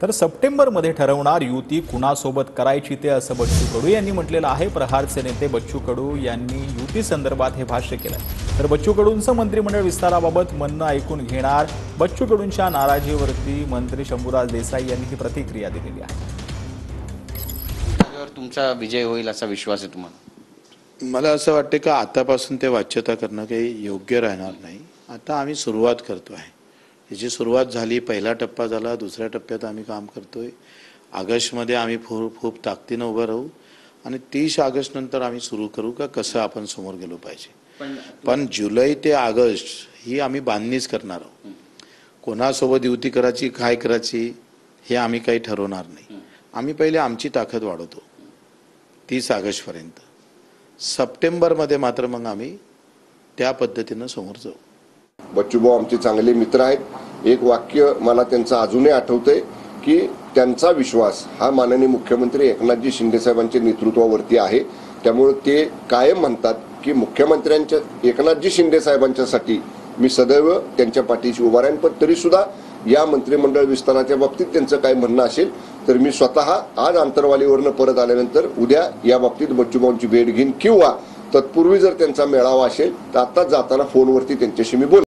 तर सप्टेंबरमध्ये ठरवणार युती कुणासोबत करायची ते असं बच्चू कडू यांनी म्हटलेलं आहे। प्रहारचे नेते बच्चू कडू यांनी युती संदर्भात हे भाष्य केलं। तर बच्चू कडूंचं मंत्रिमंडळ विस्ताराबाबत म्हणणं ऐकून घेणार। बच्चू कडूंच्या नाराजीवरती मंत्री शंभूराज देसाई यांनी ही प्रतिक्रिया दिलेली आहे। तुमचा विजय होईल असा विश्वास आहे तुम्हाला? मला असं वाटतं की आतापासून ते वाच्यता करणं काही योग्य राहणार नाही। आता आम्ही सुरुवात करतो आहे। याची सुरुवात झाली, पहिला टप्पा झाला, दुसऱ्या टप्प्यात आम्ही काम करतोय। ऑगस्टमध्ये आम्ही खूप ताकदीने उभं राहू आणि 30 ऑगस्ट नंतर आम्ही सुरू करू का कसं आपण समोर गेलो पाहिजे। पण जुलै ते ऑगस्ट ही आम्ही बांधणीच करणार आहोत। कोणासोबत युती करायची, काय करायची हे आम्ही काही ठरवणार नाही। आम्ही पहिले आमची ताकद वाढवतो 30 ऑगस्ट पर्यंत। सप्टेंबरमध्ये मात्र मग आम्ही त्या पद्धतीने समोर जाऊ। बच्चूभाऊ आमचे चांगले मित्र आहेत। एक वाक्य मला त्यांचं अजूनही आठवतंय की त्यांचा विश्वास हा माननीय मुख्यमंत्री एकनाथजी शिंदे साहेबांच्या नेतृत्वावरती आहे। त्यामुळे ते कायम म्हणतात की मुख्यमंत्र्यांच्या एकनाथजी शिंदे साहेबांच्यासाठी मी सदैव त्यांच्या पाठीशी उभा राहीन। पण तरी सुद्धा या मंत्रिमंडळ विस्ताराच्या बाबतीत त्यांचं काय म्हणणं असेल तर मी स्वतः आज आंतरवालीवरनं परत आल्यानंतर उद्या या बाबतीत बच्चूभाऊंची भेट घेईन किंवा तत्पूर्वी जर त्यांचा मेळावा असेल तर आता जाताना फोनवरती त्यांच्याशी मी बोल